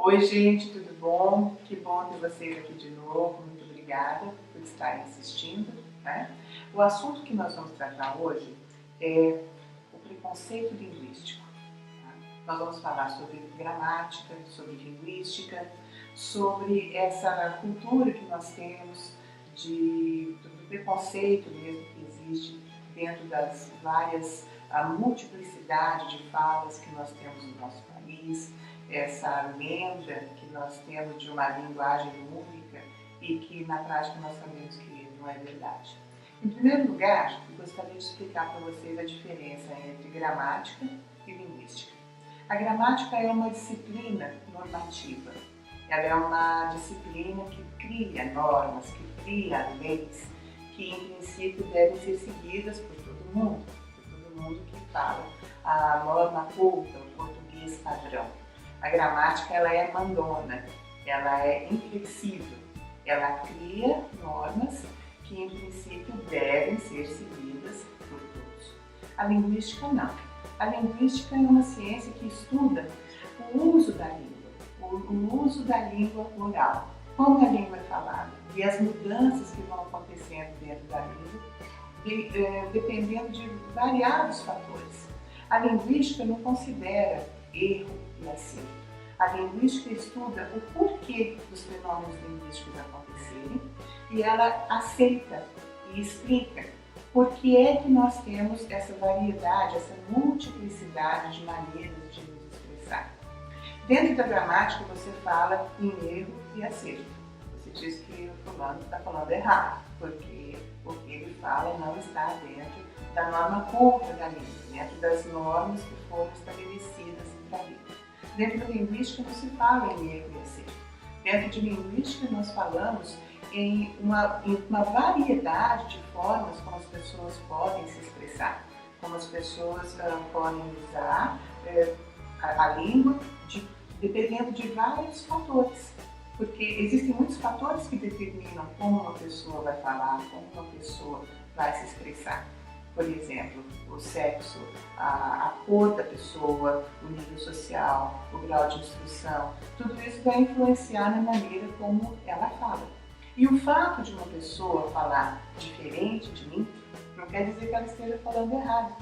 Oi gente, tudo bom? Que bom ter vocês aqui de novo, muito obrigada por estarem assistindo, né? O assunto que nós vamos tratar hoje é o preconceito linguístico. Tá? Nós vamos falar sobre gramática, sobre linguística, sobre essa cultura que nós temos do preconceito mesmo que existe dentro das várias a multiplicidade de falas que nós temos no nosso país, essa lenda que nós temos de uma linguagem única e que na prática nós sabemos que não é verdade. Em primeiro lugar, eu gostaria de explicar para vocês a diferença entre gramática e linguística. A gramática é uma disciplina normativa. Ela é uma disciplina que cria normas, que cria leis, que em princípio devem ser seguidas por todo mundo que fala a norma culta, o português padrão. A gramática ela é mandona, ela é inflexível, ela cria normas que em princípio devem ser seguidas por todos. A linguística não. A linguística é uma ciência que estuda o uso da língua, o uso da língua oral, como a língua é falada e as mudanças que vão acontecendo dentro da língua, dependendo de variados fatores. A linguística não considera erro e acerto. A linguística estuda o porquê dos fenômenos linguísticos acontecerem e ela aceita e explica por que é que nós temos essa variedade, essa multiplicidade de maneiras de nos expressar. Dentro da gramática você fala em erro e acerto. Você diz que o fulano está falando errado, porque o que ele fala não está dentro da norma culta da língua, dentro das normas que foram estabelecidas para a língua. Dentro da linguística não se fala em erro e acerto. Dentro de linguística nós falamos em uma variedade de formas como as pessoas podem se expressar, como as pessoas podem usar a língua dependendo de vários fatores. Porque existem muitos fatores que determinam como uma pessoa vai falar, como uma pessoa vai se expressar. Por exemplo, o sexo, a cor da pessoa, o nível social, o grau de instrução, tudo isso vai influenciar na maneira como ela fala. E o fato de uma pessoa falar diferente de mim, não quer dizer que ela esteja falando errado.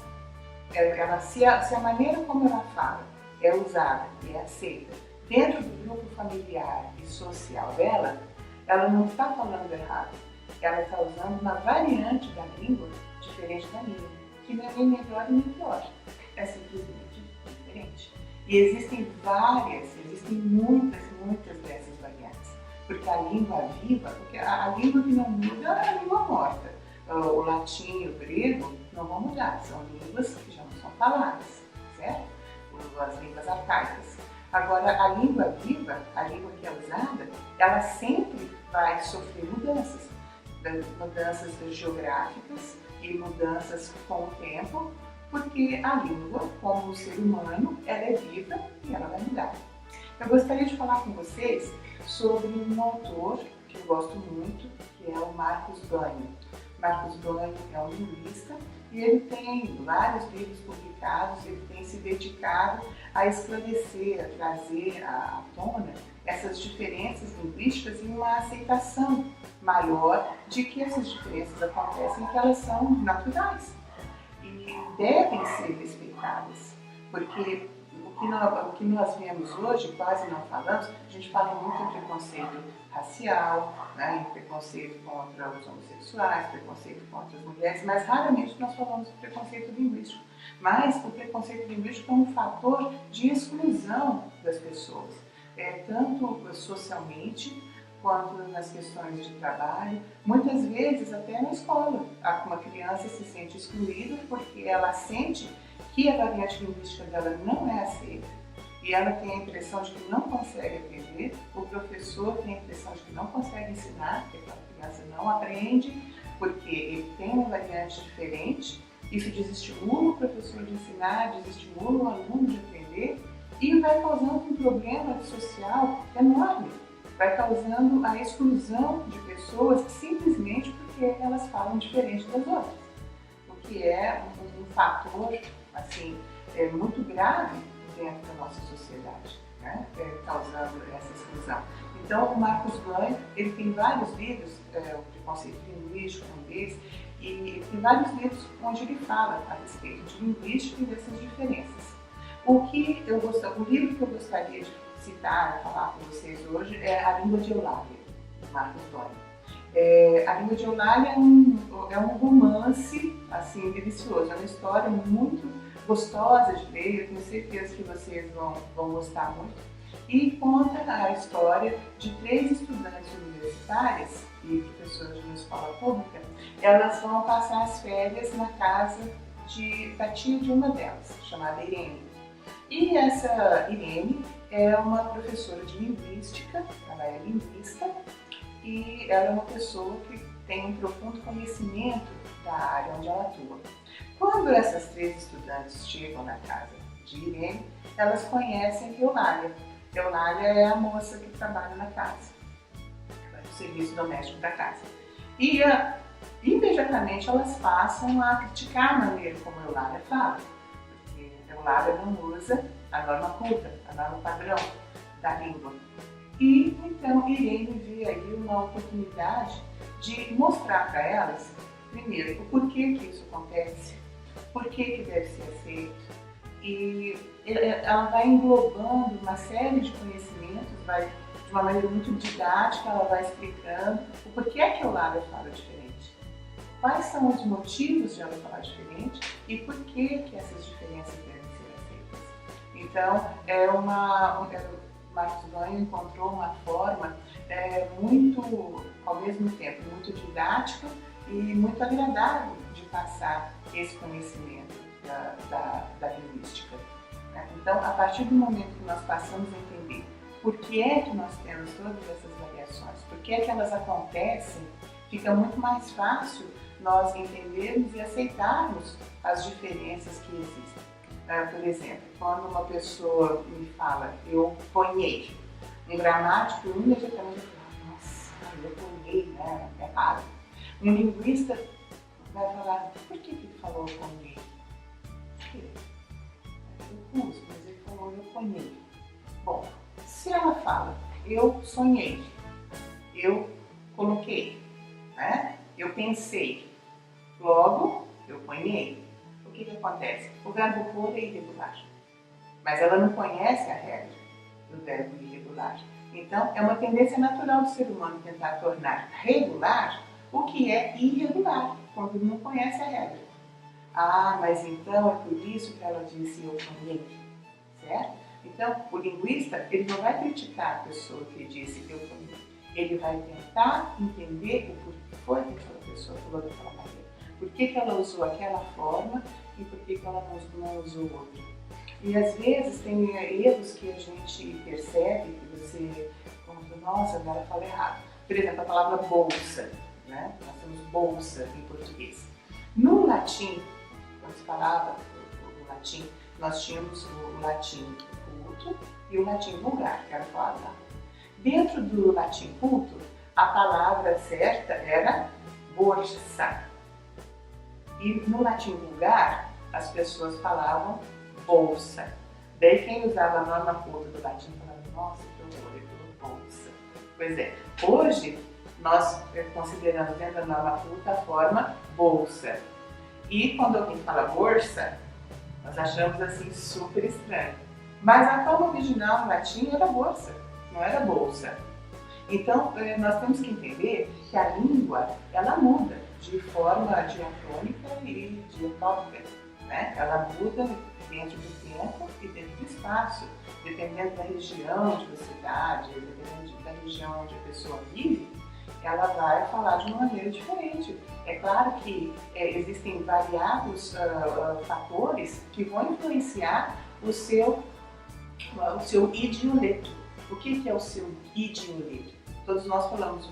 Se a maneira como ela fala é usada e é aceita dentro do grupo familiar e social dela, ela não está falando errado. Ela está usando uma variante da língua diferente da minha, que não é nem melhor nem pior. É simplesmente diferente. E existem muitas dessas variantes. Porque a língua viva, porque a língua que não muda é a língua morta. O latim e o grego não vão mudar, são línguas que já não são faladas, certo? As línguas arcaicas. Agora, a língua viva, a língua que é usada, ela sempre vai sofrer mudanças geográficas e mudanças com o tempo, porque a língua, como o ser humano, ela é viva e ela vai mudar. Eu gostaria de falar com vocês sobre um autor que eu gosto muito, que é o Marcos Banho. Marcos Banho é um linguista e ele tem vários livros publicados, ele tem se dedicado a esclarecer, a trazer à tona essas diferenças linguísticas e uma aceitação maior de que essas diferenças acontecem, que elas são naturais e devem ser respeitadas, porque o que nós vemos hoje, quase não falamos, a gente fala muito em preconceito racial, né, em preconceito contra os homossexuais, preconceito contra as mulheres, mas raramente nós falamos de preconceito linguístico. Mas o preconceito linguístico é um fator de exclusão das pessoas, tanto socialmente quanto nas questões de trabalho, muitas vezes até na escola. Uma criança se sente excluída porque ela sente que a variante linguística dela não é aceita e ela tem a impressão de que não consegue aprender, o professor tem a impressão de que não consegue ensinar, que aquela criança não aprende porque ele tem uma variante diferente. Isso desestimula o professor de ensinar, desestimula o aluno de aprender e vai causando um problema social enorme. Vai causando a exclusão de pessoas simplesmente porque elas falam diferente das outras. O que é um fator assim, muito grave dentro da nossa sociedade. né, causando essa exclusão. Então, o Marcos Blanc, ele tem vários livros, o preconceito linguístico, um deles, e ele tem vários livros onde ele fala a respeito de linguística e dessas diferenças. O livro que eu gostaria de citar, falar com vocês hoje, é A Língua de Eulália, do Marcos Blanc. A Língua de Eulália é um romance assim, delicioso, é uma história muito gostosa de ler, eu tenho certeza que vocês vão gostar muito. E conta a história de 3 estudantes universitárias e professoras de uma escola pública. Elas vão passar as férias na casa da tia de uma delas, chamada Irene. E essa Irene é uma professora de linguística, ela é linguista, e ela é uma pessoa que tem um profundo conhecimento da área onde ela atua. Quando essas 3 estudantes chegam na casa de Irene, elas conhecem Eulália. Eulália é a moça que trabalha na casa, o serviço doméstico da casa. E imediatamente elas passam a criticar a maneira como Eulália fala, porque Eulália não usa a norma culta, a norma padrão da língua. E então Irene vê aí uma oportunidade de mostrar para elas, primeiro, o porquê que isso acontece, por que deve ser aceito. E ela vai englobando uma série de conhecimentos, de uma maneira muito didática, ela vai explicando o porquê que Eulália fala diferente, quais são os motivos de ela falar diferente e por que essas diferenças devem ser aceitas. Então, Marcos Blanc encontrou uma forma muito, ao mesmo tempo, muito didática e muito agradável de passar esse conhecimento da linguística. Né? Então, a partir do momento que nós passamos a entender por que é que nós temos todas essas variações, por que é que elas acontecem, fica muito mais fácil nós entendermos e aceitarmos as diferenças que existem. Por exemplo, quando uma pessoa me fala, eu ponhei, um gramático imediatamente fala, nossa, eu ponhei, né? É raro. Um linguista vai falar, por que ele falou eu ponhei? Eu uso, mas ele falou eu ponhei. Bom, se ela fala, eu sonhei, eu coloquei, né? Eu pensei, logo eu ponhei. O que acontece? O verbo pôr é irregular, mas ela não conhece a regra do verbo irregular. Então, é uma tendência natural do ser humano tentar tornar regular o que é irregular, quando ele não conhece a regra. Ah, mas então é por isso que ela disse eu ponhei, certo? Então, o linguista, ele não vai criticar a pessoa que disse eu ponhei. Ele vai tentar entender o porquê foi que aquela pessoa falou daquela maneira. Por que ela usou aquela forma e por que ela não usou outra. E às vezes tem erros que a gente percebe, que você, como nossa, agora fala errado. Por exemplo, a palavra bolsa, né? Nós temos bolsa em português. No latim, quando se falava o latim, nós tínhamos o latim culto e o latim vulgar, que era falado lá. Dentro do latim culto, a palavra certa era borsa. E no latim vulgar, as pessoas falavam bolsa. Daí quem usava a norma culta do latim falava, nossa, que horror, ele falou bolsa. Pois é, hoje nós consideramos dentro da norma culta a forma bolsa. E quando alguém fala bolsa, nós achamos assim super estranho. Mas a forma original no latim era bolsa, não era bolsa. Então, nós temos que entender que a língua, ela muda de forma diacrônica e diatópica, né? Ela muda dentro do tempo e dentro do espaço, dependendo da região onde você está, dependendo da região onde a pessoa vive, ela vai falar de uma maneira diferente. É claro que existem variados fatores que vão influenciar o seu idioleto. O que é o seu idioleto? Todos nós falamos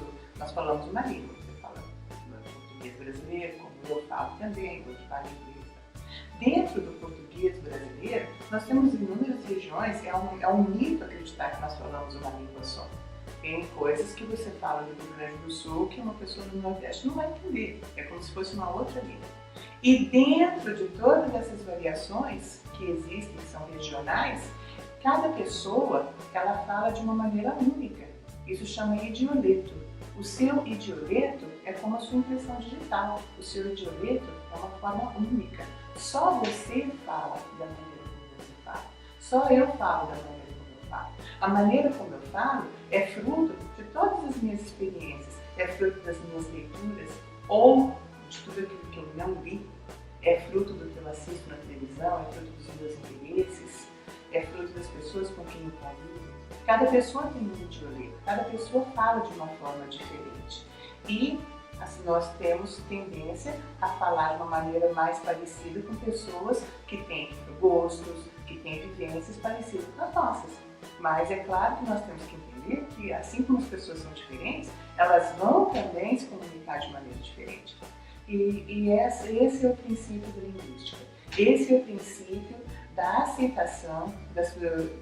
uma língua. Você fala português brasileiro, como eu falo também, outros falam inglês. Dentro do português brasileiro, nós temos inúmeras regiões, é um mito acreditar que nós falamos uma língua só. Tem coisas que você fala no Rio Grande do Sul que uma pessoa do Nordeste não vai entender. É como se fosse uma outra língua. E dentro de todas essas variações que existem, que são regionais, Cada pessoa, ela fala de uma maneira única. Isso chama idioleto. O seu idioleto é como a sua impressão digital. O seu idioleto é uma forma única. Só você fala da maneira como você fala. Só eu falo da maneira como eu falo. A maneira como eu falo é fruto de todas as minhas experiências, é fruto das minhas leituras ou de tudo aquilo que eu não li, é fruto do que eu assisto na televisão, é fruto dos meus interesses, é fruto das pessoas com quem eu convivo. Cada pessoa tem um idioleto, cada pessoa fala de uma forma diferente. E assim, nós temos tendência a falar de uma maneira mais parecida com pessoas que têm gostos, que têm vivências parecidas com as nossas. Mas é claro que nós temos que entender que, assim como as pessoas são diferentes, elas vão também se comunicar de maneira diferente. E esse é o princípio da linguística. Esse é o princípio da aceitação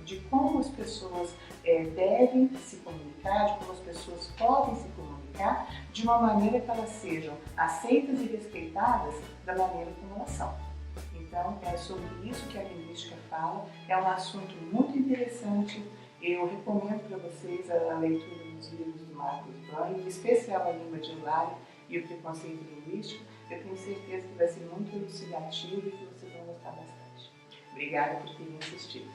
de como as pessoas devem se comunicar, de como as pessoas podem se comunicar, de uma maneira que elas sejam aceitas e respeitadas da maneira como elas são. Então, é sobre isso que a linguística fala. É um assunto muito interessante. Eu recomendo para vocês a leitura dos livros do Marcos Banho, em especial A Língua de Eulália e O Preconceito Linguístico. Eu tenho certeza que vai ser muito elucidativo e que vocês vão gostar bastante. Obrigada por terem assistido.